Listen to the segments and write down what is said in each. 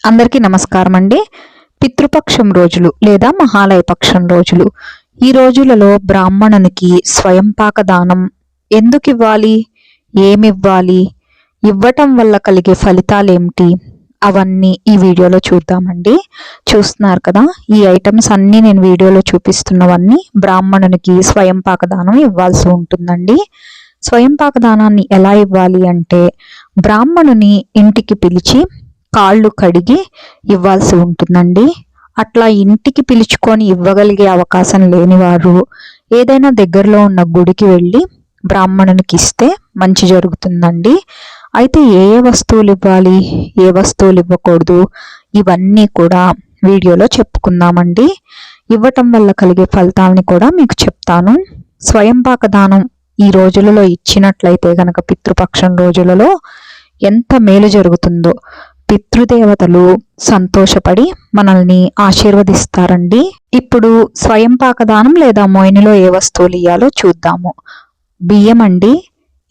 అందరికీ నమస్కారం అండి. పితృపక్షం రోజులు లేదా మహాలయ పక్షం రోజులు. ఈ రోజులలో బ్రాహ్మణునికి స్వయంపాక దానం ఎందుకు ఇవ్వాలి, ఏమివ్వాలి, ఇవ్వటం వల్ల కలిగే ఫలితాలేమిటి, అవన్నీ ఈ వీడియోలో చూద్దామండి. చూస్తున్నారు కదా, ఈ ఐటమ్స్ అన్నీ నేను వీడియోలో చూపిస్తున్నవన్నీ బ్రాహ్మణునికి స్వయంపాక దానం ఇవ్వాల్సి ఉంటుందండి. స్వయంపాక దానాన్ని ఎలా ఇవ్వాలి అంటే, బ్రాహ్మణుని ఇంటికి పిలిచి కాళ్ళు కడిగి ఇవ్వాల్సి ఉంటుందండి. అట్లా ఇంటికి పిలుచుకొని ఇవ్వగలిగే అవకాశం లేనివారు ఏదైనా దగ్గరలో ఉన్న గుడికి వెళ్ళి బ్రాహ్మణునికి ఇస్తే మంచి జరుగుతుందండి. అయితే ఏ ఏ వస్తువులు ఇవ్వాలి, ఏ వస్తువులు ఇవ్వకూడదు, ఇవన్నీ కూడా వీడియోలో చెప్పుకుందామండి. ఇవ్వటం వల్ల కలిగే ఫలితాలని కూడా మీకు చెప్తాను. స్వయంపాక దానం ఈ రోజులలో ఇచ్చినట్లయితే గనక పితృపక్షం రోజులలో ఎంత మేలు జరుగుతుందో, పితృదేవతలు సంతోషపడి మనల్ని ఆశీర్వదిస్తారండి. ఇప్పుడు స్వయంపాక దానం లేదా మోయినిలో ఏ వస్తువులు ఇయ్యాలో చూద్దాము. బియ్యం అండి,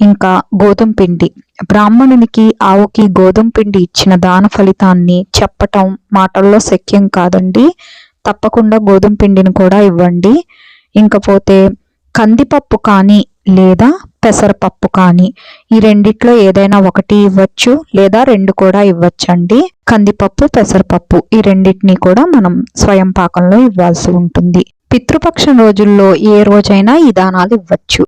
ఇంకా గోధుమ పిండి. బ్రాహ్మణునికి ఆవుకి గోధుమ పిండి ఇచ్చిన దాన ఫలితాన్ని చెప్పటం మాటల్లో శక్యం కాదండి. తప్పకుండా గోధుమ పిండిని కూడా ఇవ్వండి. ఇంకపోతే కందిపప్పు కానీ లేదా పెసరపప్పు కానీ, ఈ రెండిట్లో ఏదైనా ఒకటి ఇవ్వచ్చు లేదా రెండు కూడా ఇవ్వచ్చండి. కందిపప్పు, పెసరపప్పు ఈ రెండింటిని కూడా మనం స్వయం పాకంలో ఇవ్వాల్సి ఉంటుంది. పితృపక్షం రోజుల్లో ఏ రోజైనా ఈ దానాలు ఇవ్వచ్చు.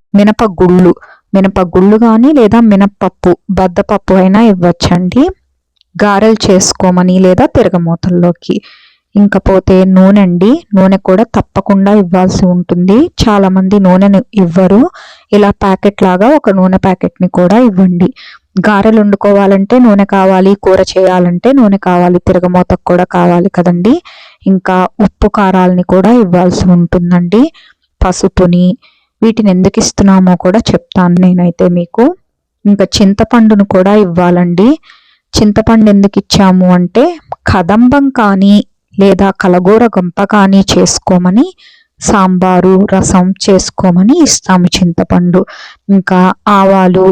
మినపగుళ్ళు కానీ లేదా మినపప్పు, బద్దపప్పు అయినా ఇవ్వచ్చండి. గారెలు చేసుకోమని లేదా తిరగమూతల్లోకి. ఇంకపోతే నూనె అండి, నూనె కూడా తప్పకుండా ఇవ్వాల్సి ఉంటుంది. చాలా మంది నూనెను ఇవ్వరు. ఇలా ప్యాకెట్ లాగా ఒక నూనె ప్యాకెట్ని కూడా ఇవ్వండి. గారెలు వండుకోవాలంటే నూనె కావాలి, కూర చేయాలంటే నూనె కావాలి, తిరగమూతకు కూడా కావాలి కదండి. ఇంకా ఉప్పు కారాలని కూడా ఇవ్వాల్సి ఉంటుందండి. పసుపుని, వీటిని ఎందుకు ఇస్తున్నామో కూడా చెప్తాను నేనైతే మీకు. ఇంకా చింతపండును కూడా ఇవ్వాలండి. చింతపండు ఎందుకు ఇచ్చాము అంటే, కదంబం కానీ లేదా కలగూర గంప కానీ చేసుకోమని, సాంబారు రసం చేసుకోమని ఇస్తాము చింతపండు. ఇంకా ఆవాలు,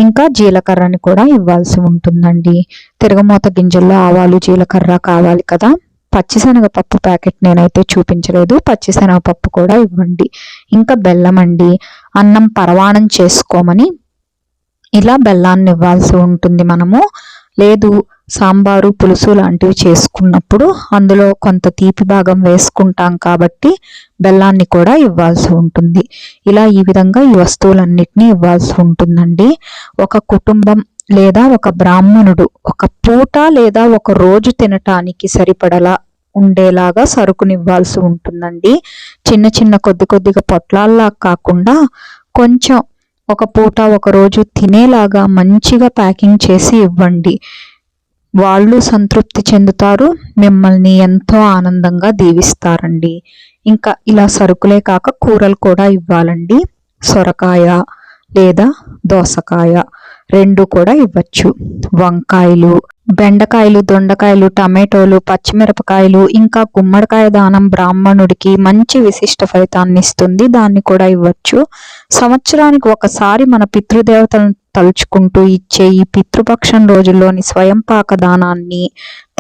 ఇంకా జీలకర్రని కూడా ఇవ్వాల్సి ఉంటుందండి. తిరగమూత గింజల్లో ఆవాలు జీలకర్ర కావాలి కదా. పచ్చిశనగపప్పు ప్యాకెట్ నేనైతే చూపించలేదు, పచ్చిశనగపప్పు కూడా ఇవ్వండి. ఇంకా బెల్లం అండి, అన్నం పరవాణం చేసుకోమని ఇలా బెల్లాన్ని ఇవ్వాల్సి ఉంటుంది. మనము లేదు సాంబారు పులుసు లాంటివి చేసుకున్నప్పుడు అందులో కొంత తీపి భాగం వేసుకుంటాం కాబట్టి బెల్లాన్ని కూడా ఇవ్వాల్సి ఉంటుంది. ఇలా ఈ విధంగా ఈ వస్తువులన్నిటినీ ఇవ్వాల్సి ఉంటుందండి. ఒక కుటుంబం లేదా ఒక బ్రాహ్మణుడు ఒక పూట లేదా ఒక రోజు తినటానికి సరిపడలా ఉండేలాగా సరుకునివ్వాల్సి ఉంటుందండి. చిన్న చిన్న కొద్దిగా పొట్లాల్లా కాకుండా కొంచెం ఒక పూట ఒక రోజు తినేలాగా మంచిగా ప్యాకింగ్ చేసి ఇవ్వండి. వాళ్ళు సంతృప్తి చెందుతారు, మిమ్మల్ని ఎంతో ఆనందంగా దీవిస్తారండి. ఇంకా ఇలా సరుకులే కాక కూరలు కూడా ఇవ్వాలండి. సొరకాయ లేదా దోసకాయ రెండు కూడా ఇవ్వచ్చు. వంకాయలు, బెండకాయలు, దొండకాయలు, టమాటోలు, పచ్చిమిరపకాయలు, ఇంకా గుమ్మడికాయ దానం బ్రాహ్మణుడికి మంచి విశిష్ట ఫలితాన్ని ఇస్తుంది. దాన్ని కూడా ఇవ్వచ్చు. సంవత్సరానికి ఒకసారి మన పితృదేవతలను తలుచుకుంటూ ఇచ్చే ఈ పితృపక్షం రోజుల్లోని స్వయంపాక దానాన్ని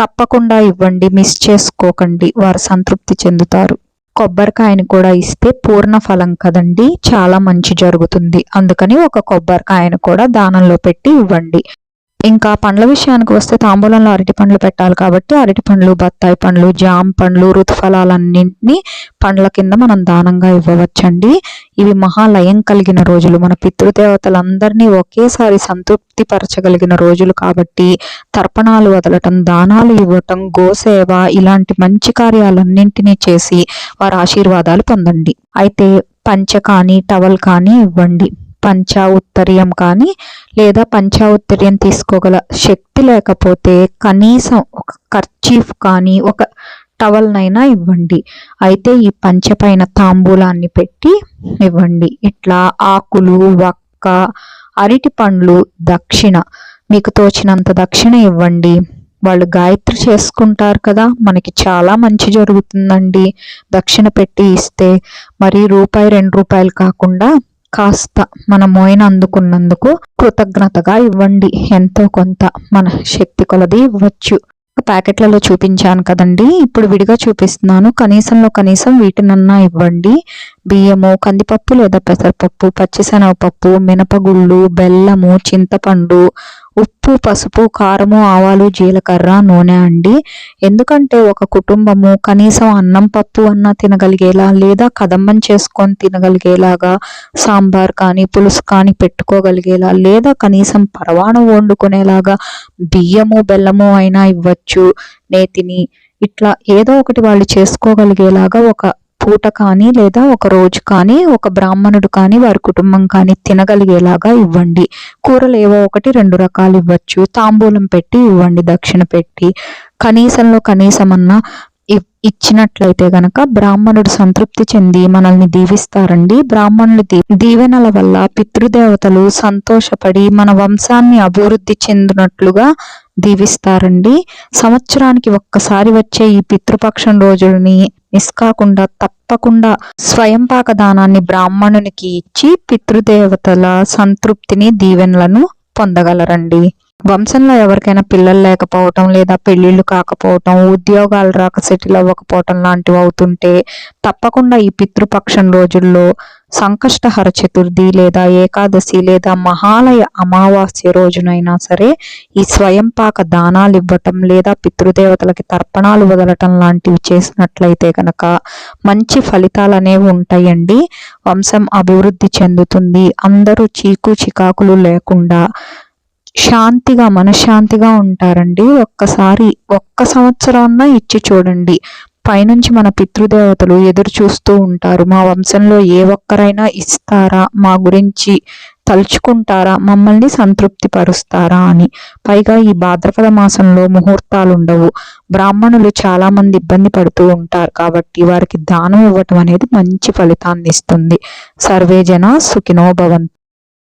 తప్పకుండా ఇవ్వండి. మిస్ చేసుకోకండి, వారు సంతృప్తి చెందుతారు. కొబ్బరికాయని కూడా ఇస్తే పూర్ణ ఫలం కదండి, చాలా మంచి జరుగుతుంది. అందుకని ఒక కొబ్బరికాయను కూడా దానంలో పెట్టి ఇవ్వండి. ఇంకా పండ్ల విషయానికి వస్తే తాంబూలంలో అరటి పండ్లు పెట్టాలి కాబట్టి అరటి పండ్లు, బత్తాయి పండ్లు, జామ పండ్లు, ఋతుఫలాలన్నింటినీ పండ్ల కింద మనం దానంగా ఇవ్వవచ్చండి. ఇవి మహాలయం కలిగిన రోజులు, మన పితృదేవతలందరినీ ఒకేసారి సంతృప్తి పరచగలిగిన రోజులు కాబట్టి తర్పణాలు వదలటం, దానాలు ఇవ్వటం, గోసేవ ఇలాంటి మంచి కార్యాలన్నింటినీ చేసి వారి ఆశీర్వాదాలు పొందండి. అయితే పంచ కానీ టవల్ కానీ ఇవ్వండి. పంచా ఉత్తరీయం కానీ లేదా పంచా ఉత్తరీయం తీసుకోగల శక్తి లేకపోతే కనీసం ఒక కర్చీఫ్ కానీ ఒక టవల్నైనా ఇవ్వండి. అయితే ఈ పంచ పైన తాంబూలాన్ని పెట్టి ఇవ్వండి. ఇట్లా ఆకులు, వక్క, అరటి పండ్లు, దక్షిణ మీకు తోచినంత దక్షిణ ఇవ్వండి. వాళ్ళు గాయత్రి చేసుకుంటారు కదా, మనకి చాలా మంచి జరుగుతుందండి దక్షిణ పెట్టి ఇస్తే. మరి రూపాయి 2 రూపాయలు కాకుండా కాస్త మన మోయిన అందుకున్నందుకు కృతజ్ఞతగా ఇవ్వండి. ఎంతో కొంత మన శక్తి కొలది ఇవ్వచ్చు. ప్యాకెట్లలో చూపించాను కదండి, ఇప్పుడు విడిగా చూపిస్తున్నాను. కనీసంలో కనీసం వీటినన్నా ఇవ్వండి. బియ్యము, కందిపప్పు లేదా పెసరపప్పు, పచ్చిశనగపప్పు, మినపగుళ్ళు, బెల్లము, చింతపండు, ఉప్పు, పసుపు, కారము, ఆవాలు, జీలకర్ర, నూనె అండి. ఎందుకంటే ఒక కుటుంబము కనీసం అన్నం పప్పు అన్నా తినగలిగేలా, లేదా కదమ్మం చేసుకొని తినగలిగేలాగా, సాంబార్ కానీ పులుసు కానీ పెట్టుకోగలిగేలా, లేదా కనీసం పరవాణం వండుకునేలాగా బియ్యము బెల్లము అయినా ఇవ్వచ్చు, నేతిని. ఇట్లా ఏదో ఒకటి వాళ్ళు చేసుకోగలిగేలాగా ఒక పూట కానీ లేదా ఒక రోజు కానీ ఒక బ్రాహ్మణుడు కానీ వారి కుటుంబం కానీ తినగలిగేలాగా ఇవ్వండి. కూరలు ఏవో ఒకటి 2 రకాలు ఇవ్వచ్చు. తాంబూలం పెట్టి ఇవ్వండి, దక్షిణ పెట్టి. కనీసంలో కనీసమన్నా ఇచ్చినట్లయితే గనక బ్రాహ్మణుడు సంతృప్తి చెంది మనల్ని దీవిస్తారండి. బ్రాహ్మణుల దీవెనల వల్ల పితృదేవతలు సంతోషపడి మన వంశాన్ని అభివృద్ధి చెందినట్లుగా దీవిస్తారండి. సంవత్సరానికి ఒక్కసారి వచ్చే ఈ పితృపక్షం రోజులని మిస్ కాకుండా తప్పకుండా స్వయంపాక దానాన్ని బ్రాహ్మణునికి ఇచ్చి పితృదేవతల సంతృప్తిని దీవెనలను పొందగలరండి. వంశంలో ఎవరికైనా పిల్లలు లేకపోవటం, లేదా పెళ్ళిళ్ళు కాకపోవటం, ఉద్యోగాలు రాక సెటిల్ అవ్వకపోవటం లాంటివి అవుతుంటే తప్పకుండా ఈ పితృపక్షం రోజుల్లో సంకష్టహర చతుర్థి లేదా ఏకాదశి లేదా మహాలయ అమావాస్య రోజునైనా సరే ఈ స్వయంపాక దానాలు ఇవ్వటం లేదా పితృదేవతలకి తర్పణాలు వదలటం లాంటివి చేసినట్లయితే కనుక మంచి ఫలితాలు అనేవి ఉంటాయండి. వంశం అభివృద్ధి చెందుతుంది. అందరూ చీకు చికాకులు లేకుండా శాంతిగా మనశ్శాంతిగా ఉంటారండి. ఒక్క సంవత్సరాన్న ఇచ్చి చూడండి. పైనుంచి మన పితృదేవతలు ఎదురు చూస్తూ ఉంటారు. మా వంశంలో ఏ ఒక్కరైనా ఇస్తారా, మా గురించి తలుచుకుంటారా, మమ్మల్ని సంతృప్తి పరుస్తారా అని. పైగా ఈ భాద్రపద మాసంలో ముహూర్తాలు ఉండవు. బ్రాహ్మణులు చాలా మంది ఇబ్బంది పడుతూ ఉంటారు కాబట్టి వారికి దానం ఇవ్వటం అనేది మంచి ఫలితాన్ని ఇస్తుంది. సర్వే జన సుఖినో భవంతు.